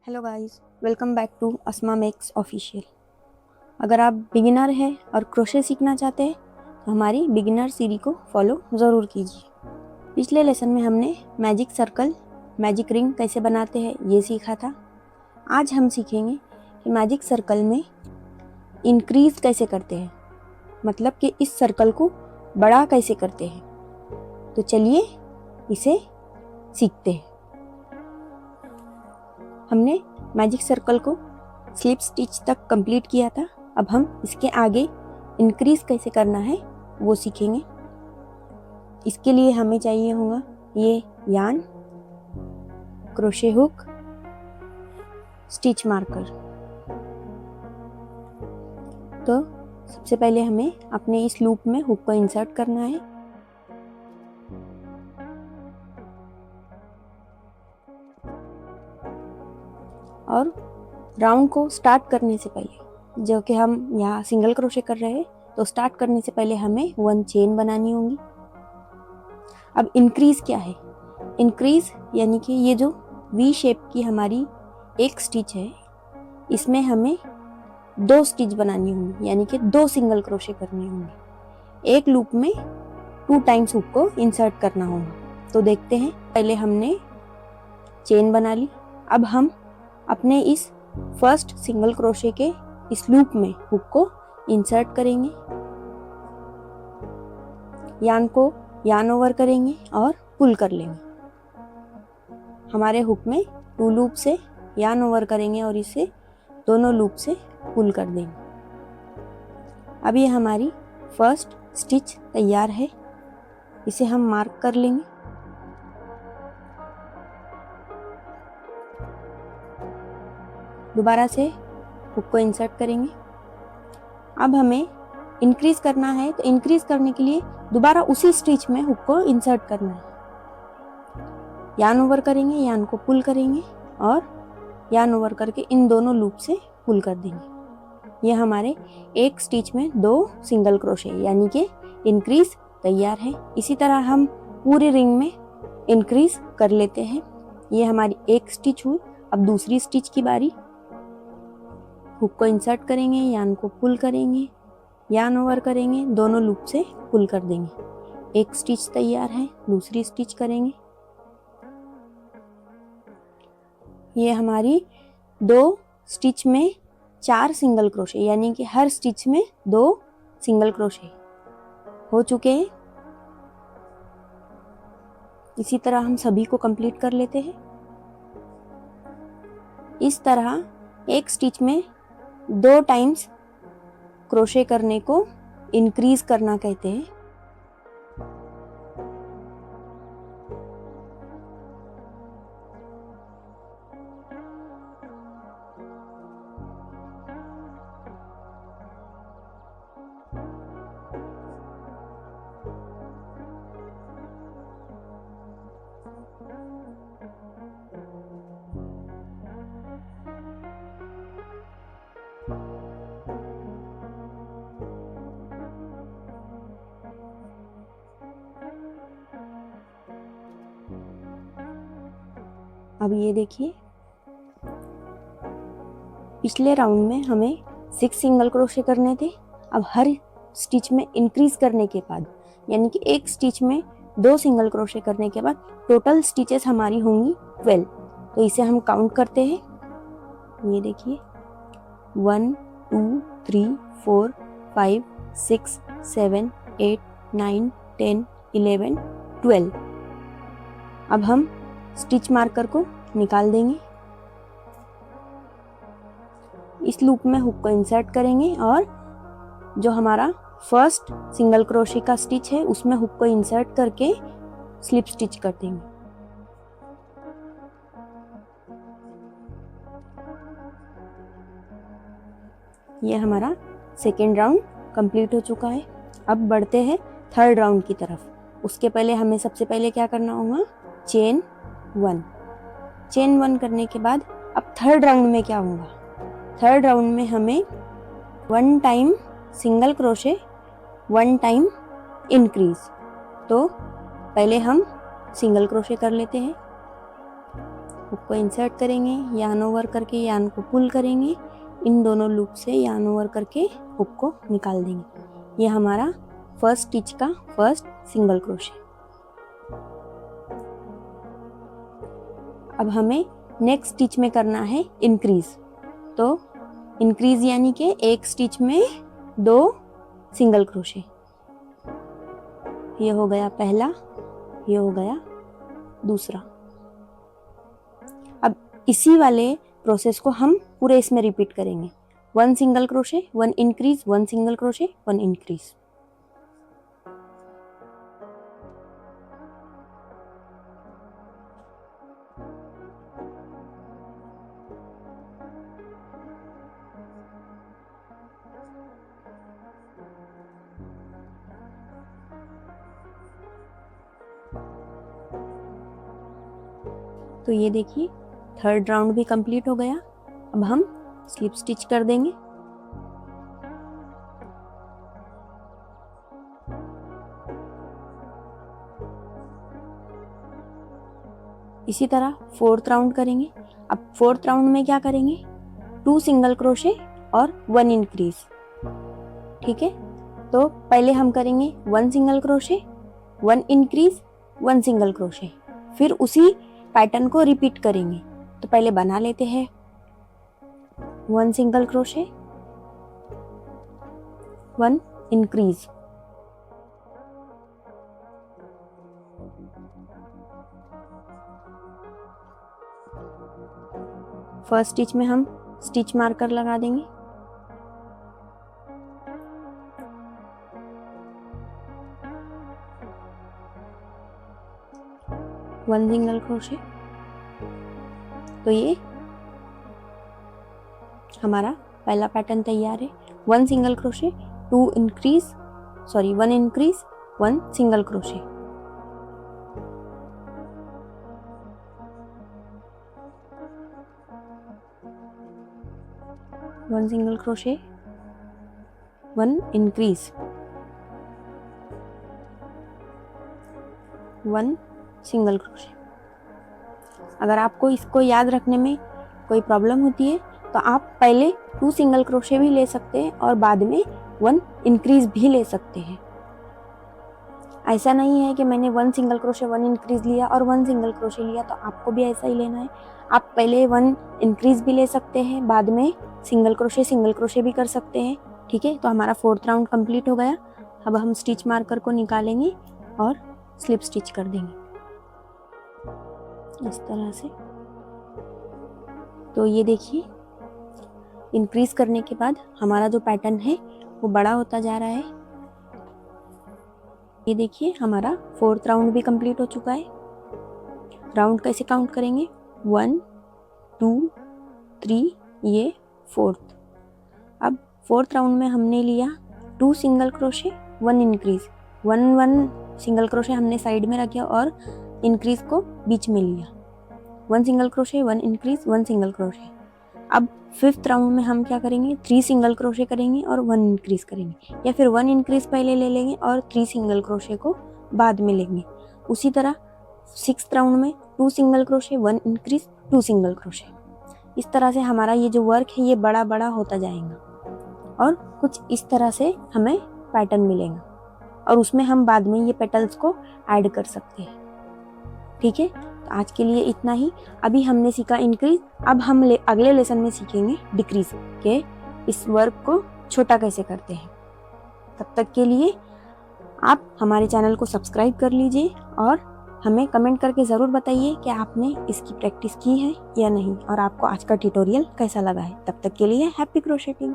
Hello guys, welcome back to Asma makes official. अगर आप beginner हैं और क्रोशे सीखना चाहते हैं तो हमारी बिगिनर सीरीज को फॉलो ज़रूर कीजिए। पिछले लेसन में हमने मैजिक सर्कल, मैजिक रिंग कैसे बनाते हैं ये सीखा था। आज हम सीखेंगे कि मैजिक सर्कल में इंक्रीज कैसे करते हैं, मतलब कि इस सर्कल को बड़ा कैसे करते हैं। तो चलिए इसे सीखते हैं। हमने मैजिक सर्कल को स्लिप स्टिच तक कंप्लीट किया था। अब हम इसके आगे इंक्रीज कैसे करना है वो सीखेंगे। इसके लिए हमें चाहिए होगा ये यान, क्रोशे हुक, स्टिच मार्कर। तो सबसे पहले हमें अपने इस लूप में हुक को इंसर्ट करना है। और राउंड को स्टार्ट करने से पहले, जो कि हम यहाँ सिंगल क्रोशे कर रहे हैं, तो स्टार्ट करने से पहले हमें 1 चेन बनानी होगी। अब इंक्रीज क्या है? इंक्रीज यानी कि ये जो वी शेप की हमारी एक स्टिच है, इसमें हमें 2 स्टिच बनानी होंगी, यानी कि 2 सिंगल क्रोशे करने होंगे। एक लूप में 2 टाइम्स हुक को इंसर्ट करना होगा। तो देखते हैं। पहले हमने चेन बना ली। अब हम अपने इस फर्स्ट सिंगल क्रोशे के इस लूप में हुक को इंसर्ट करेंगे, यान को यान ओवर करेंगे और पुल कर लेंगे। हमारे हुक में 2 लूप से यान ओवर करेंगे और इसे दोनों लूप से पुल कर देंगे। अब ये हमारी फर्स्ट स्टिच तैयार है। इसे हम मार्क कर लेंगे। दोबारा से हुक को इंसर्ट करेंगे। अब हमें इंक्रीज करना है, तो इंक्रीज करने के लिए दोबारा उसी स्टिच में हुक को इंसर्ट करना है। यान ओवर करेंगे, यान को पुल करेंगे और यान ओवर करके इन दोनों लूप से पुल कर देंगे। ये हमारे एक स्टिच में 2 सिंगल क्रोशे यानी कि इंक्रीज तैयार है। इसी तरह हम पूरी रिंग में इंक्रीज कर लेते हैं। ये हमारी एक स्टिच हुई। अब दूसरी स्टिच की बारी। हुक को इंसर्ट करेंगे, यान को पुल करेंगे, यान ओवर करेंगे, दोनों लूप से पुल कर देंगे। एक स्टिच तैयार है। दूसरी स्टिच करेंगे। ये हमारी 2 स्टिच में 4 सिंगल क्रोशे, यानी कि हर स्टिच में 2 सिंगल क्रोशे हो चुके हैं। इसी तरह हम सभी को कंप्लीट कर लेते हैं। इस तरह एक स्टिच में 2 टाइम्स क्रोशे करने को इंक्रीज करना कहते हैं। अब ये देखिए, पिछले राउंड में हमें 6 सिंगल क्रोशे करने थे। अब हर स्टिच में इंक्रीज करने के बाद, यानी कि एक स्टिच में 2 सिंगल क्रोशे करने के बाद टोटल स्टिचेस हमारी होंगी 12। तो इसे हम काउंट करते हैं। ये देखिए, 1 2 3 4 5 6 7 8 9 10 11 12। अब हम स्टिच मार्कर को निकाल देंगे। इस लूप में हुक को इंसर्ट करेंगे और जो हमारा फर्स्ट सिंगल क्रोशे का स्टिच है उसमें हुक को इंसर्ट करके स्लिप स्टिच कर देंगे। ये हमारा सेकेंड राउंड कंप्लीट हो चुका है। अब बढ़ते हैं थर्ड राउंड की तरफ। उसके पहले हमें सबसे पहले क्या करना होगा? चेन 1। चेन 1 करने के बाद अब थर्ड राउंड में क्या होगा? थर्ड राउंड में हमें 1 time single crochet, 1 time increase. तो पहले हम सिंगल क्रोशे कर लेते हैं। हुक को इंसर्ट करेंगे, यार्न ओवर करके यार्न को पुल करेंगे, इन दोनों लूप से यार्न ओवर करके हुक को निकाल देंगे। ये हमारा फर्स्ट स्टिच का फर्स्ट सिंगल क्रोशे। अब हमें नेक्स्ट स्टिच में करना है इंक्रीज। तो इंक्रीज यानी कि एक स्टिच में 2 सिंगल क्रोशे। ये हो गया पहला, ये हो गया दूसरा। अब इसी वाले प्रोसेस को हम पूरे इसमें रिपीट करेंगे। 1 single crochet, 1 increase, 1 single crochet, 1 increase. तो ये देखिए थर्ड राउंड भी कंप्लीट हो गया। अब हम स्लिप स्टिच कर देंगे। इसी तरह फोर्थ राउंड करेंगे। अब फोर्थ राउंड में क्या करेंगे, 2 सिंगल क्रोशे और 1 इंक्रीज। ठीक है, तो पहले हम करेंगे 1 single crochet, 1 increase, 1 single crochet, फिर उसी पैटर्न को रिपीट करेंगे। तो पहले बना लेते हैं 1 single crochet, 1 increase, first stitch में हम स्टिच मार्कर लगा देंगे। One single crochet. तो ये हमारा पहला पैटर्न तैयार है। 1 single crochet, 1 increase, 1 single crochet. One single crochet, 1 increase, 1 single crochet. अगर आपको इसको याद रखने में कोई प्रॉब्लम होती है तो आप पहले 2 सिंगल क्रोशे भी ले सकते हैं और बाद में 1 इंक्रीज भी ले सकते हैं। ऐसा नहीं है कि मैंने 1 सिंगल क्रोशे 1 इंक्रीज लिया और 1 सिंगल क्रोशे लिया, तो आपको भी ऐसा ही लेना है। आप पहले 1 इंक्रीज भी ले सकते हैं, बाद में सिंगल क्रोशे भी कर सकते हैं। ठीक है, तो हमारा फोर्थ राउंड कंप्लीट हो गया। अब हम स्टिच मार्कर को निकालेंगे और स्लिप स्टिच कर देंगे इस तरह से। तो ये देखिए इंक्रीज करने के बाद हमारा जो पैटर्न है वो बड़ा होता जा रहा है। ये देखिए हमारा फोर्थ राउंड भी कंप्लीट हो चुका है। राउंड कैसे काउंट करेंगे, 1 2 3, ये फोर्थ। अब फोर्थ राउंड में हमने लिया 2 single crochet 1 increase, 1 single crochet हमने साइड में रखा और इंक्रीज को बीच में लिया। 1 single crochet 1 increase 1 single crochet. अब फिफ्थ राउंड में हम क्या करेंगे, 3 सिंगल क्रोशे करेंगे और 1 इंक्रीज करेंगे, या फिर 1 इंक्रीज पहले ले लेंगे और 3 सिंगल क्रोशे को बाद में लेंगे। उसी तरह सिक्स्थ राउंड में 2 single crochet 1 increase 2 single crochet. इस तरह से हमारा ये जो वर्क है ये बड़ा बड़ा होता जाएगा और कुछ इस तरह से हमें पैटर्न मिलेगा और उसमें हम बाद में ये पेटल्स को ऐड कर सकते हैं। ठीक है, तो आज के लिए इतना ही। अभी हमने सीखा इंक्रीज, अब हम अगले लेसन में सीखेंगे डिक्रीज के इस वर्क को छोटा कैसे करते हैं। तब तक के लिए आप हमारे चैनल को सब्सक्राइब कर लीजिए और हमें कमेंट करके ज़रूर बताइए कि आपने इसकी प्रैक्टिस की है या नहीं और आपको आज का ट्यूटोरियल कैसा लगा है। तब तक के लिए हैप्पी क्रोशेटिंग।